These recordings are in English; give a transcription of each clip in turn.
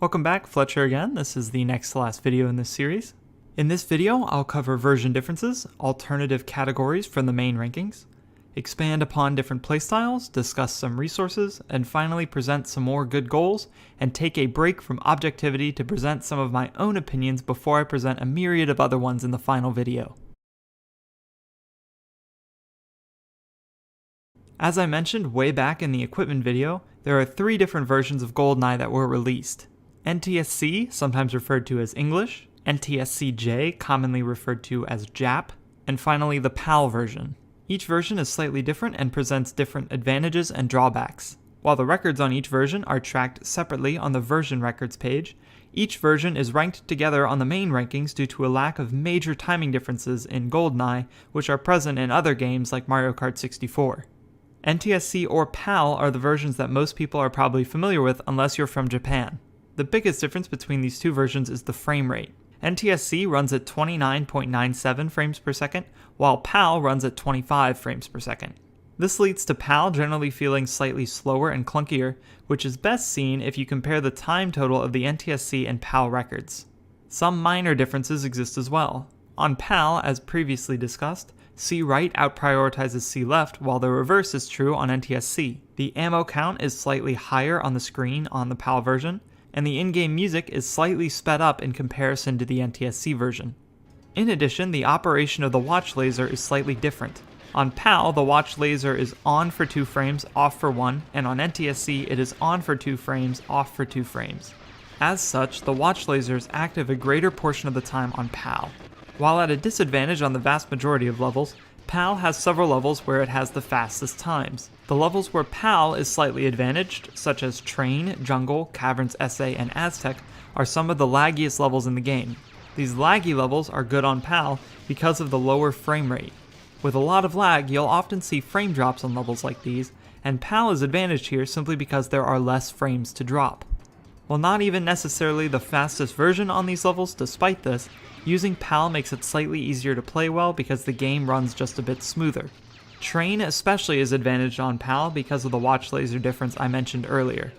Welcome back, Flechr again. This is the next to last video in this series. In this video, I'll cover version differences, alternative categories from the main rankings, expand upon different playstyles, discuss some resources, and finally present some more good goals, and take a break from objectivity to present some of my own opinions before I present a myriad of other ones in the final video. As I mentioned way back in the equipment video, there are 3 different versions of GoldenEye that were released. NTSC, sometimes referred to as English, NTSC-J, commonly referred to as Jap, and finally the PAL version. Each version is slightly different and presents different advantages and drawbacks. While the records on each version are tracked separately on the version records page, each version is ranked together on the main rankings due to a lack of major timing differences in GoldenEye, which are present in other games like Mario Kart 64. NTSC or PAL are the versions that most people are probably familiar with unless you're from Japan. The biggest difference between these two versions is the frame rate. NTSC runs at 29.97 frames per second, while PAL runs at 25 frames per second. This leads to PAL generally feeling slightly slower and clunkier, which is best seen if you compare the time total of the NTSC and PAL records. Some minor differences exist as well. On PAL, as previously discussed, C right outprioritizes C left, while the reverse is true on NTSC. The ammo count is slightly higher on the screen on the PAL version, and the in-game music is slightly sped up in comparison to the NTSC version. In addition, the operation of the watch laser is slightly different. On PAL, the watch laser is on for 2 frames, off for 1, and on NTSC it is on for 2 frames, off for 2 frames. As such, the watch laser is active a greater portion of the time on PAL. While at a disadvantage on the vast majority of levels, PAL has several levels where it has the fastest times. The levels where PAL is slightly advantaged, such as Train, Jungle, Caverns SA, and Aztec, are some of the laggiest levels in the game. These laggy levels are good on PAL because of the lower frame rate. With a lot of lag, you'll often see frame drops on levels like these, and PAL is advantaged here simply because there are less frames to drop. While not even necessarily the fastest version on these levels, despite this, using PAL makes it slightly easier to play well because the game runs just a bit smoother. Train especially is advantaged on PAL because of the watch laser difference I mentioned earlier.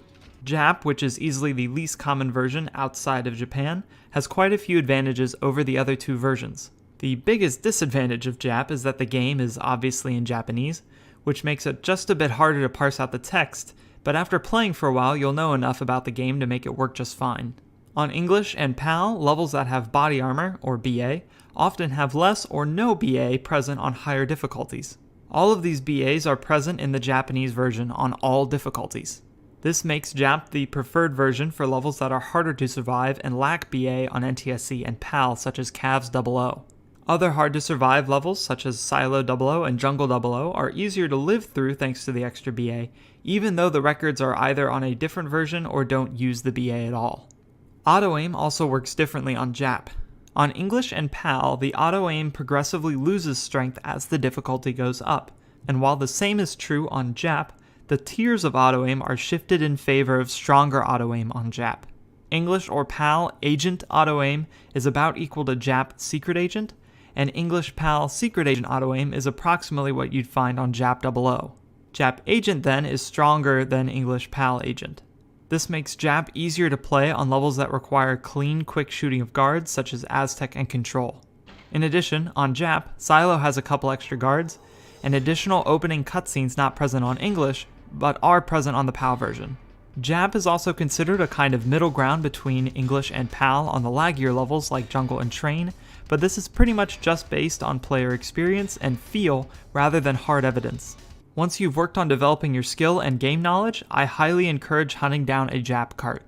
Jap, which is easily the least common version outside of Japan, has quite a few advantages over the other 2 versions. The biggest disadvantage of Jap is that the game is obviously in Japanese, which makes it just a bit harder to parse out the text, but after playing for a while you'll know enough about the game to make it work just fine. On English and PAL, levels that have body armor, or BA, often have less or no BA present on higher difficulties. All of these BAs are present in the Japanese version on all difficulties. This makes Jap the preferred version for levels that are harder to survive and lack BA on NTSC and PAL, such as Cavs 00. Other hard to survive levels, such as Silo 00 and Jungle 00, are easier to live through thanks to the extra BA, even though the records are either on a different version or don't use the BA at all. Auto-aim also works differently on Jap. On English and PAL, the auto-aim progressively loses strength as the difficulty goes up, and while the same is true on Jap, the tiers of auto-aim are shifted in favor of stronger auto-aim on Jap. English or PAL Agent auto-aim is about equal to Jap Secret Agent, and English PAL Secret Agent auto-aim is approximately what you'd find on Jap 00. Jap Agent then is stronger than English PAL Agent. This makes Jap easier to play on levels that require clean, quick shooting of guards such as Aztec and Control. In addition, on Jap, Silo has a couple extra guards, and additional opening cutscenes not present on English, but are present on the PAL version. Jap is also considered a kind of middle ground between English and PAL on the laggier levels like Jungle and Train, but this is pretty much just based on player experience and feel rather than hard evidence. Once you've worked on developing your skill and game knowledge, I highly encourage hunting down a Jap cart.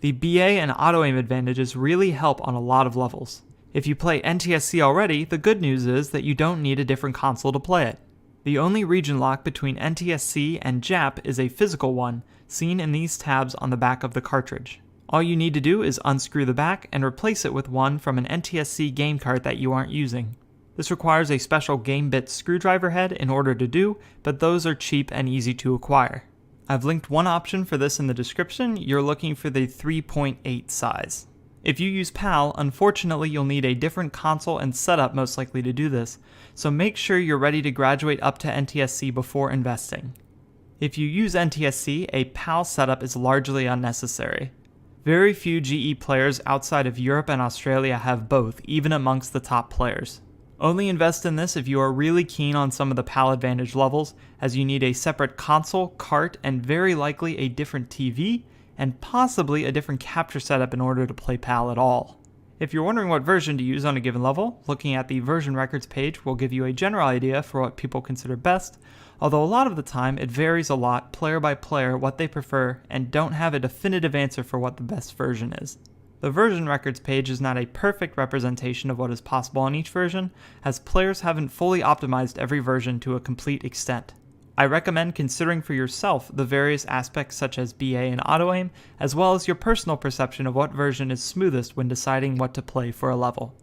The BA and auto-aim advantages really help on a lot of levels. If you play NTSC already, the good news is that you don't need a different console to play it. The only region lock between NTSC and Jap is a physical one, seen in these tabs on the back of the cartridge. All you need to do is unscrew the back and replace it with one from an NTSC game cart that you aren't using. This requires a special Gamebit Screwdriver head in order to do, but those are cheap and easy to acquire. I've linked one option for this in the description. You're looking for the 3.8 size. If you use PAL, unfortunately you'll need a different console and setup most likely to do this, so make sure you're ready to graduate up to NTSC before investing. If you use NTSC, a PAL setup is largely unnecessary. Very few GE players outside of Europe and Australia have both, even amongst the top players. Only invest in this if you are really keen on some of the PAL Advantage levels, as you need a separate console, cart, and very likely a different TV, and possibly a different capture setup in order to play PAL at all. If you're wondering what version to use on a given level, looking at the version records page will give you a general idea for what people consider best, although a lot of the time it varies a lot player by player what they prefer and don't have a definitive answer for what the best version is. The version records page is not a perfect representation of what is possible on each version, as players haven't fully optimized every version to a complete extent. I recommend considering for yourself the various aspects such as BA and auto-aim, as well as your personal perception of what version is smoothest when deciding what to play for a level.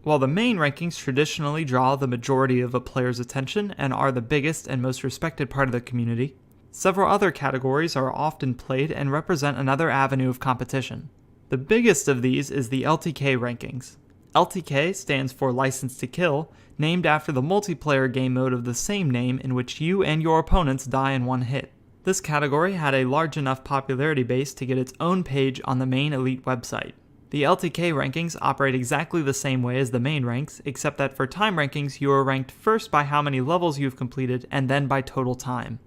While the main rankings traditionally draw the majority of a player's attention and are the biggest and most respected part of the community, several other categories are often played and represent another avenue of competition. The biggest of these is the LTK rankings. LTK stands for License to Kill, named after the multiplayer game mode of the same name in which you and your opponents die in one hit. This category had a large enough popularity base to get its own page on the main Elite website. The LTK rankings operate exactly the same way as the main ranks, except that for time rankings you are ranked first by how many levels you've completed and then by total time.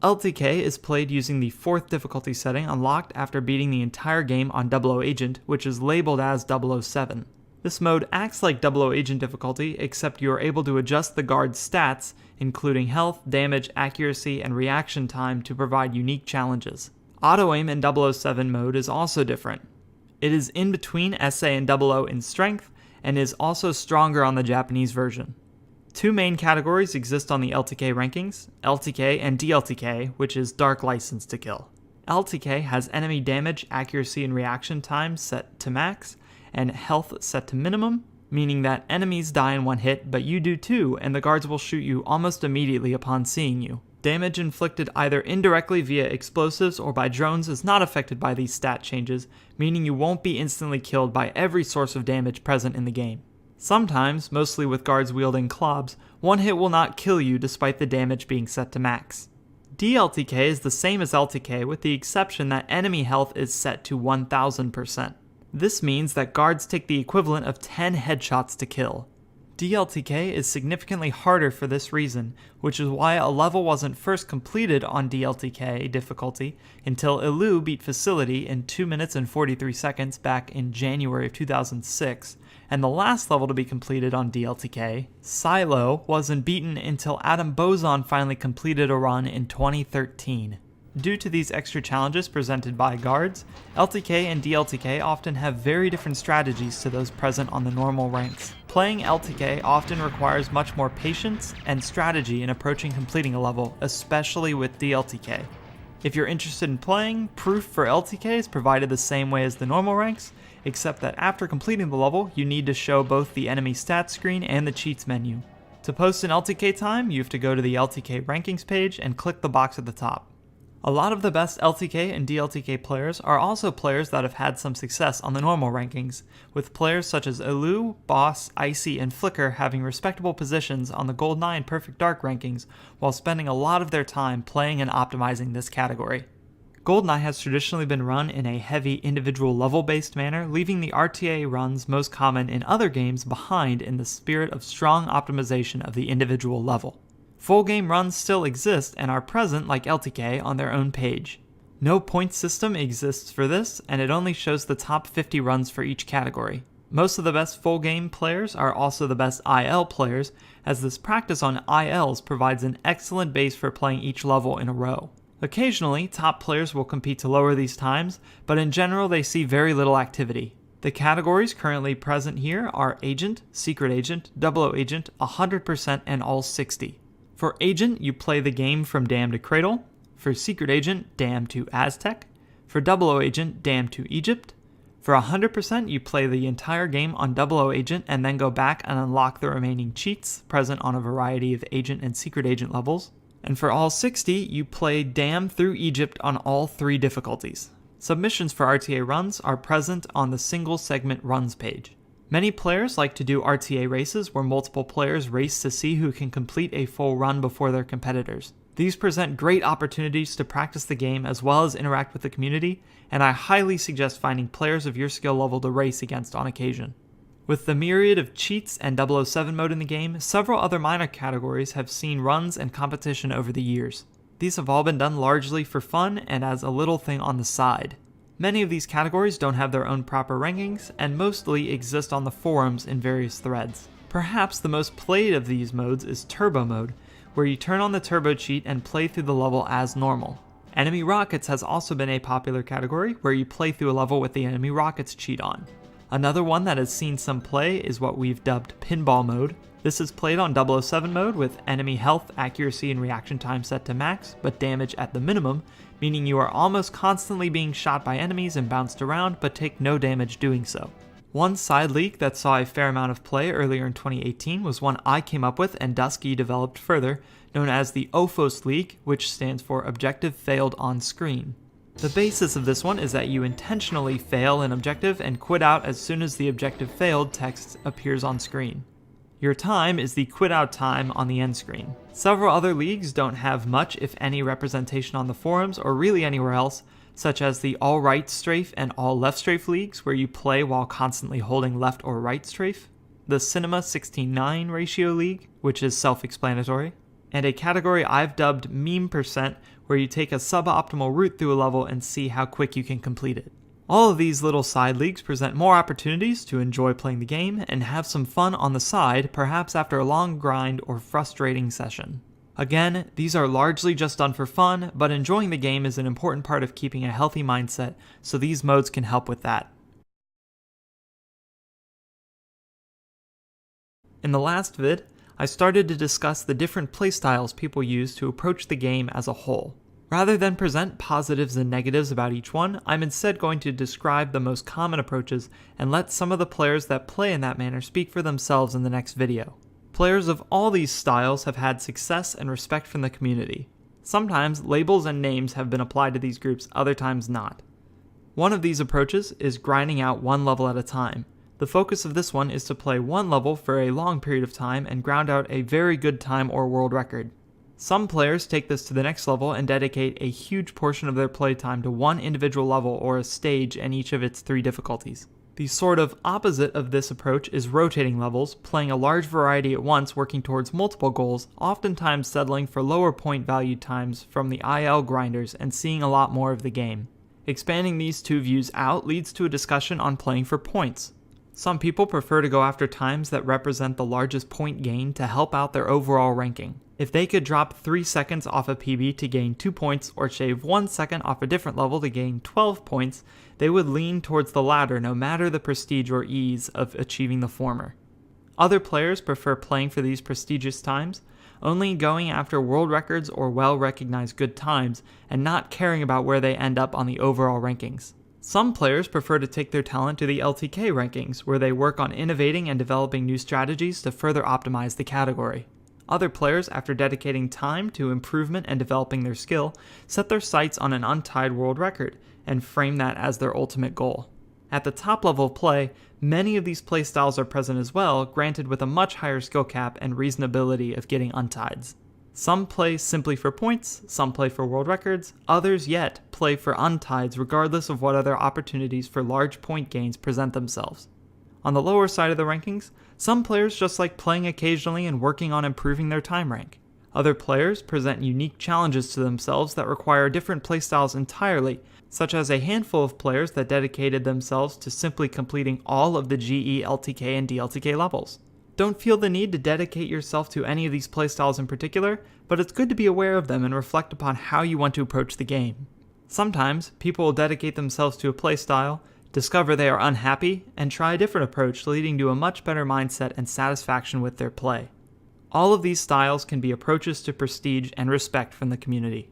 LTK is played using the 4th difficulty setting unlocked after beating the entire game on OO Agent, which is labeled as 007. This mode acts like OO Agent difficulty, except you are able to adjust the guard's stats, including health, damage, accuracy, and reaction time to provide unique challenges. Auto-aim in 007 mode is also different. It is in between SA and 00 in strength, and is also stronger on the Japanese version. Two main categories exist on the LTK rankings, LTK and DLTK, which is Dark License to Kill. LTK has enemy damage, accuracy, and reaction time set to max, and health set to minimum, meaning that enemies die in one hit, but you do too, and the guards will shoot you almost immediately upon seeing you. Damage inflicted either indirectly via explosives or by drones is not affected by these stat changes, meaning you won't be instantly killed by every source of damage present in the game. Sometimes, mostly with guards wielding clubs, one hit will not kill you despite the damage being set to max. DLTK is the same as LTK with the exception that enemy health is set to 1000%. This means that guards take the equivalent of 10 headshots to kill. DLTK is significantly harder for this reason, which is why a level wasn't first completed on DLTK difficulty until Ilu beat Facility in 2 minutes and 43 seconds back in January of 2006, and the last level to be completed on DLTK, Silo, wasn't beaten until Adam Boson finally completed a run in 2013. Due to these extra challenges presented by guards, LTK and DLTK often have very different strategies to those present on the normal ranks. Playing LTK often requires much more patience and strategy in approaching completing a level, especially with DLTK. If you're interested in playing, proof for LTK is provided the same way as the normal ranks, except that after completing the level, you need to show both the enemy stats screen and the cheats menu. To post an LTK time, you have to go to the LTK rankings page and click the box at the top. A lot of the best LTK and DLTK players are also players that have had some success on the normal rankings, with players such as Ilu, Boss, Icy, and Flechr having respectable positions on the GoldenEye and Perfect Dark rankings while spending a lot of their time playing and optimizing this category. GoldenEye has traditionally been run in a heavy individual level-based manner, leaving the RTA runs most common in other games behind in the spirit of strong optimization of the individual level. Full game runs still exist and are present like LTK on their own page. No point system exists for this, and it only shows the top 50 runs for each category. Most of the best full game players are also the best IL players, as this practice on ILs provides an excellent base for playing each level in a row. Occasionally, top players will compete to lower these times, but in general they see very little activity. The categories currently present here are Agent, Secret Agent, 00 Agent, 100%, and all 60. For Agent, you play the game from Dam to Cradle. For Secret Agent, Dam to Aztec. For 00 Agent, Dam to Egypt. For 100%, you play the entire game on 00 Agent and then go back and unlock the remaining cheats present on a variety of Agent and Secret Agent levels. And for all 60, you play Dam through Egypt on all 3 difficulties. Submissions for RTA runs are present on the single segment runs page. Many players like to do RTA races where multiple players race to see who can complete a full run before their competitors. These present great opportunities to practice the game as well as interact with the community, and I highly suggest finding players of your skill level to race against on occasion. With the myriad of cheats and 007 mode in the game, several other minor categories have seen runs and competition over the years. These have all been done largely for fun and as a little thing on the side. Many of these categories don't have their own proper rankings, and mostly exist on the forums in various threads. Perhaps the most played of these modes is Turbo Mode, where you turn on the turbo cheat and play through the level as normal. Enemy Rockets has also been a popular category, where you play through a level with the Enemy Rockets cheat on. Another one that has seen some play is what we've dubbed Pinball Mode. This is played on 007 mode with enemy health, accuracy, and reaction time set to max, but damage at the minimum, meaning you are almost constantly being shot by enemies and bounced around, but take no damage doing so. One side leak that saw a fair amount of play earlier in 2018 was one I came up with and Dusky developed further, known as the OFOS leak, which stands for Objective Failed on Screen. The basis of this one is that you intentionally fail an objective and quit out as soon as the objective failed text appears on screen. Your time is the quit out time on the end screen. Several other leagues don't have much, if any, representation on the forums or really anywhere else, such as the all right strafe and all left strafe leagues, where you play while constantly holding left or right strafe, the Cinema 16:9 ratio league, which is self-explanatory, and a category I've dubbed Meme %, where you take a suboptimal route through a level and see how quick you can complete it. All of these little side leagues present more opportunities to enjoy playing the game and have some fun on the side, perhaps after a long grind or frustrating session. Again, these are largely just done for fun, but enjoying the game is an important part of keeping a healthy mindset, so these modes can help with that. In the last vid, I started to discuss the different playstyles people use to approach the game as a whole. Rather than present positives and negatives about each one, I'm instead going to describe the most common approaches and let some of the players that play in that manner speak for themselves in the next video. Players of all these styles have had success and respect from the community. Sometimes labels and names have been applied to these groups, other times not. One of these approaches is grinding out one level at a time. The focus of this one is to play one level for a long period of time and ground out a very good time or world record. Some players take this to the next level and dedicate a huge portion of their playtime to one individual level or a stage in each of its 3 difficulties. The sort of opposite of this approach is rotating levels, playing a large variety at once, working towards multiple goals, oftentimes settling for lower point value times from the IL grinders and seeing a lot more of the game. Expanding these 2 views out leads to a discussion on playing for points. Some people prefer to go after times that represent the largest point gain to help out their overall ranking. If they could drop 3 seconds off a PB to gain 2 points or shave 1 second off a different level to gain 12 points, they would lean towards the latter no matter the prestige or ease of achieving the former. Other players prefer playing for these prestigious times, only going after world records or well-recognized good times and not caring about where they end up on the overall rankings. Some players prefer to take their talent to the LTK rankings, where they work on innovating and developing new strategies to further optimize the category. Other players, after dedicating time to improvement and developing their skill, set their sights on an Untied world record and frame that as their ultimate goal. At the top level of play, many of these playstyles are present as well, granted with a much higher skill cap and reasonability of getting Untieds. Some play simply for points, some play for world records, others yet play for Untieds regardless of what other opportunities for large point gains present themselves. On the lower side of the rankings, some players just like playing occasionally and working on improving their time rank. Other players present unique challenges to themselves that require different playstyles entirely, such as a handful of players that dedicated themselves to simply completing all of the GE, LTK, and DLTK levels. Don't feel the need to dedicate yourself to any of these playstyles in particular, but it's good to be aware of them and reflect upon how you want to approach the game. Sometimes, people will dedicate themselves to a playstyle, discover they are unhappy, and try a different approach, leading to a much better mindset and satisfaction with their play. All of these styles can be approaches to prestige and respect from the community.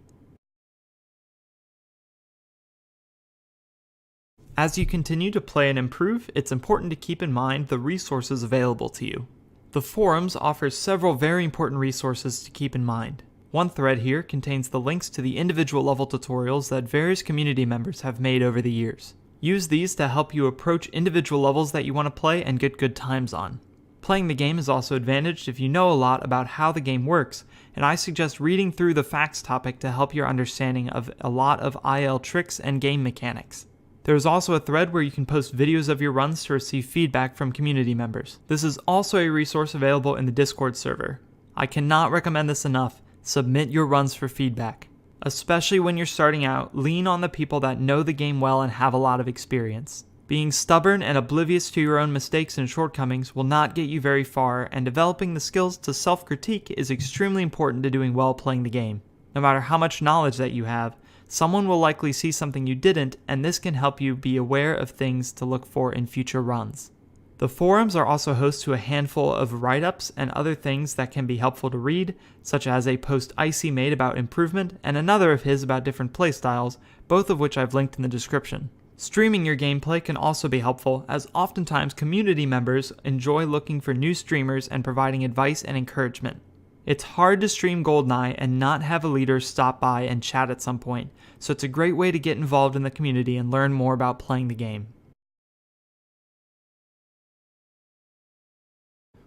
As you continue to play and improve, it's important to keep in mind the resources available to you. The forums offers several very important resources to keep in mind. One thread here contains the links to the individual level tutorials that various community members have made over the years. Use these to help you approach individual levels that you want to play and get good times on. Playing the game is also advantaged if you know a lot about how the game works, and I suggest reading through the facts topic to help your understanding of a lot of IL tricks and game mechanics. There is also a thread where you can post videos of your runs to receive feedback from community members. This is also a resource available in the Discord server. I cannot recommend this enough. Submit your runs for feedback. Especially when you're starting out, lean on the people that know the game well and have a lot of experience. Being stubborn and oblivious to your own mistakes and shortcomings will not get you very far, and developing the skills to self-critique is extremely important to doing well playing the game. No matter how much knowledge that you have, someone will likely see something you didn't, and this can help you be aware of things to look for in future runs. The forums are also host to a handful of write-ups and other things that can be helpful to read, such as a post Icy made about improvement and another of his about different playstyles, both of which I've linked in the description. Streaming your gameplay can also be helpful, as oftentimes community members enjoy looking for new streamers and providing advice and encouragement. It's hard to stream GoldenEye and not have a leader stop by and chat at some point, so it's a great way to get involved in the community and learn more about playing the game.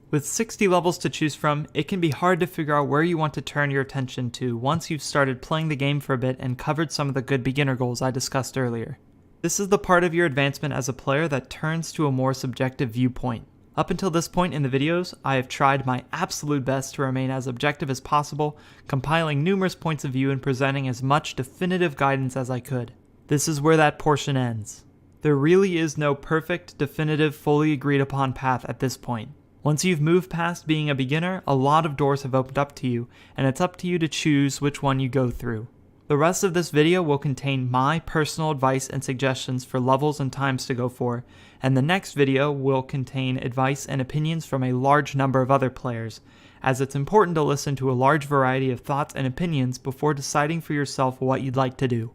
With 60 levels to choose from, it can be hard to figure out where you want to turn your attention to once you've started playing the game for a bit and covered some of the good beginner goals I discussed earlier. This is the part of your advancement as a player that turns to a more subjective viewpoint. Up until this point in the videos, I have tried my absolute best to remain as objective as possible, compiling numerous points of view and presenting as much definitive guidance as I could. This is where that portion ends. There really is no perfect, definitive, fully agreed upon path at this point. Once you've moved past being a beginner, a lot of doors have opened up to you, and it's up to you to choose which one you go through. The rest of this video will contain my personal advice and suggestions for levels and times to go for, and the next video will contain advice and opinions from a large number of other players, as it's important to listen to a large variety of thoughts and opinions before deciding for yourself what you'd like to do.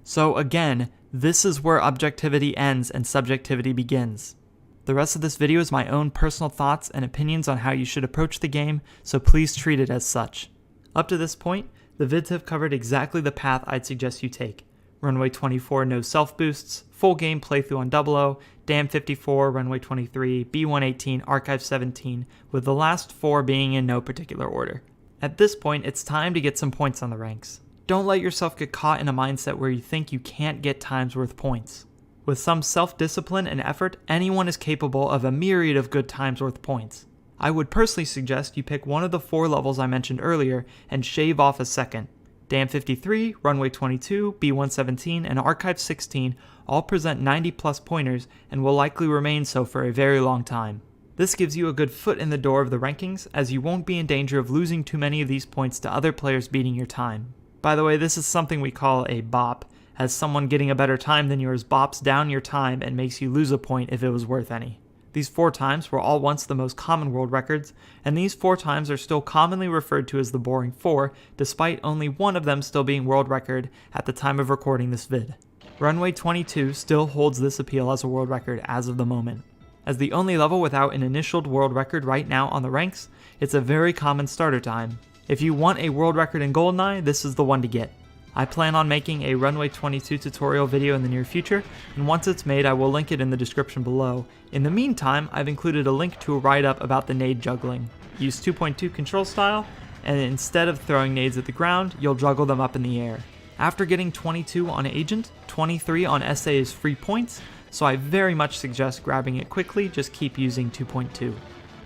So again, this is where objectivity ends and subjectivity begins. The rest of this video is my own personal thoughts and opinions on how you should approach the game, so please treat it as such. Up to this point, the vids have covered exactly the path I'd suggest you take. Runway 24 no self boosts, full game playthrough on 00, Dam 54, Runway 23, B118, Archive 17, with the last 4 being in no particular order. At this point, it's time to get some points on the ranks. Don't let yourself get caught in a mindset where you think you can't get times worth points. With some self-discipline and effort, anyone is capable of a myriad of good times worth points. I would personally suggest you pick one of the 4 levels I mentioned earlier and shave off a second. Dam 53, Runway 22, B117, and Archive 16 all present 90 plus pointers and will likely remain so for a very long time. This gives you a good foot in the door of the rankings, as you won't be in danger of losing too many of these points to other players beating your time. By the way, this is something we call a bop, as someone getting a better time than yours bops down your time and makes you lose a point if it was worth any. These 4 times were all once the most common world records, and these 4 times are still commonly referred to as the Boring 4, despite only one of them still being world record at the time of recording this vid. Runway 22 still holds this appeal as a world record as of the moment. As the only level without an initialed world record right now on the ranks, it's a very common starter time. If you want a world record in GoldenEye, this is the one to get. I plan on making a Runway 22 tutorial video in the near future, and once it's made I will link it in the description below. In the meantime, I've included a link to a write-up about the nade juggling. Use 2.2 control style, and instead of throwing nades at the ground, you'll juggle them up in the air. After getting 22 on Agent, 23 on SA is free points, so I very much suggest grabbing it quickly, just keep using 2.2.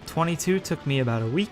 22 took me about a week.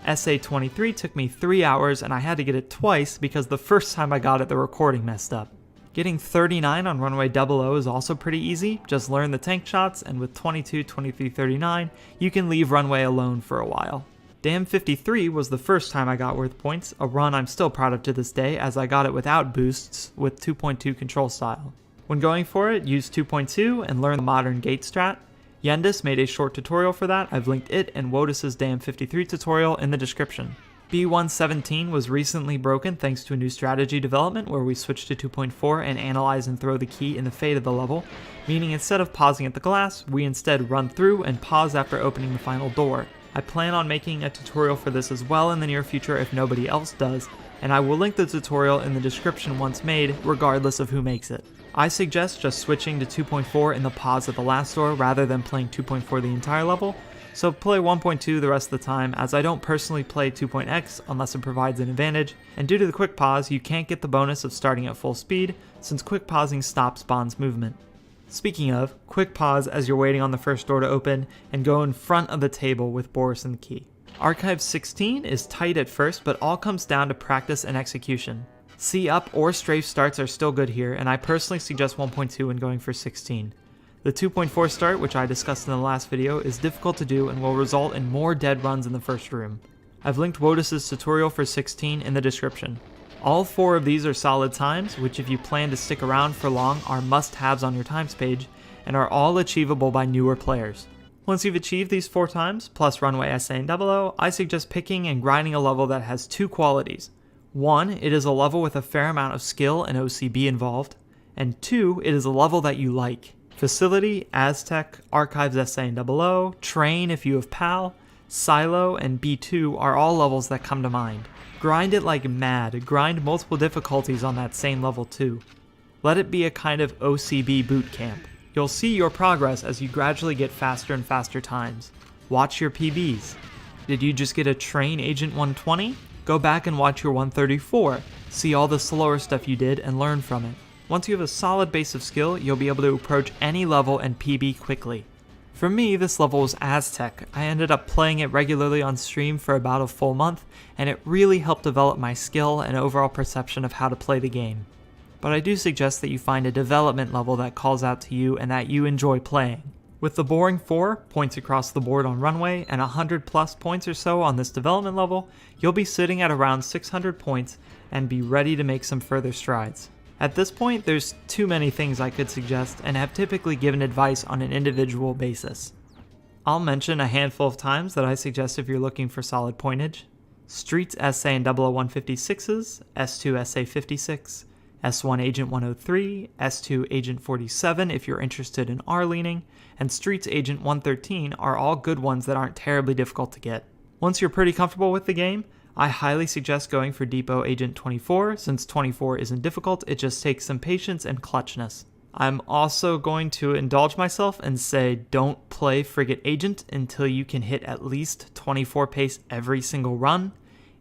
SA23 took me 3 hours, and I had to get it twice because the first time I got it the recording messed up. Getting 39 on Runway 00 is also pretty easy, just learn the tank shots, and with 22, 23, 39, you can leave Runway alone for a while. Dam 53 was the first time I got worth points, a run I'm still proud of to this day as I got it without boosts with 2.2 control style. When going for it, use 2.2 and learn the modern gate strat. Yendis made a short tutorial for that. I've linked it and Wodahs Dam 53 tutorial in the description. B117 was recently broken thanks to a new strategy development where we switched to 2.4 and analyze and throw the key in the fade of the level, meaning instead of pausing at the glass, we instead run through and pause after opening the final door. I plan on making a tutorial for this as well in the near future if nobody else does, and I will link the tutorial in the description once made, regardless of who makes it. I suggest just switching to 2.4 in the pause at the last door rather than playing 2.4 the entire level, so play 1.2 the rest of the time, as I don't personally play 2.x unless it provides an advantage, and due to the quick pause you can't get the bonus of starting at full speed since quick pausing stops Bond's movement. Speaking of, quick pause as you're waiting on the first door to open and go in front of the table with Boris and the key. Archive 16 is tight at first, but all comes down to practice and execution. C-up or strafe starts are still good here, and I personally suggest 1.2 when going for 16. The 2.4 start, which I discussed in the last video, is difficult to do and will result in more dead runs in the first room. I've linked Wodahs' tutorial for 16 in the description. All 4 of these are solid times, which if you plan to stick around for long are must-haves on your times page, and are all achievable by newer players. Once you've achieved these 4 times, plus Runway SA and OO, I suggest picking and grinding a level that has 2 qualities. 1, it is a level with a fair amount of skill and OCB involved, and 2, it is a level that you like. Facility, Aztec, Archives SA and OO, Train if you have PAL, Silo, and B2 are all levels that come to mind. Grind it like mad, grind multiple difficulties on that same level too. Let it be a kind of OCB boot camp. You'll see your progress as you gradually get faster and faster times. Watch your PBs. Did you just get a Train Agent 120? Go back and watch your 134, see all the slower stuff you did and learn from it. Once you have a solid base of skill, you'll be able to approach any level and PB quickly. For me, this level was Aztec. I ended up playing it regularly on stream for about a full month, and it really helped develop my skill and overall perception of how to play the game. But I do suggest that you find a development level that calls out to you and that you enjoy playing. With the boring 4 points across the board on Runway and 100 plus points or so on this development level, you'll be sitting at around 600 points and be ready to make some further strides. At this point, there's too many things I could suggest and have typically given advice on an individual basis. I'll mention a handful of times that I suggest if you're looking for solid pointage. Streets SA and 00156s, S2 SA 56, S1 Agent 103, S2 Agent 47 if you're interested in R leaning, and Streets Agent 113 are all good ones that aren't terribly difficult to get. Once you're pretty comfortable with the game, I highly suggest going for Depot Agent 24, since 24 isn't difficult, it just takes some patience and clutchness. I'm also going to indulge myself and say don't play Frigate Agent until you can hit at least 24 pace every single run.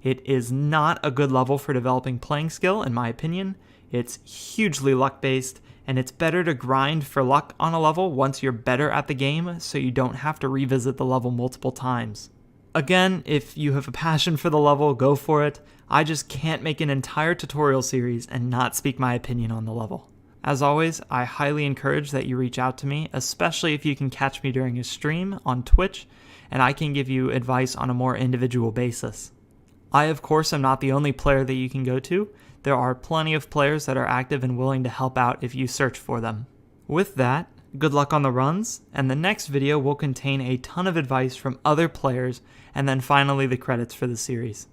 It is not a good level for developing playing skill in my opinion. It's hugely luck based, and it's better to grind for luck on a level once you're better at the game so you don't have to revisit the level multiple times. Again, if you have a passion for the level, go for it. I just can't make an entire tutorial series and not speak my opinion on the level. As always, I highly encourage that you reach out to me, especially if you can catch me during a stream on Twitch, and I can give you advice on a more individual basis. I, of course, am not the only player that you can go to. There are plenty of players that are active and willing to help out if you search for them. With that, good luck on the runs, and the next video will contain a ton of advice from other players, and then finally the credits for the series.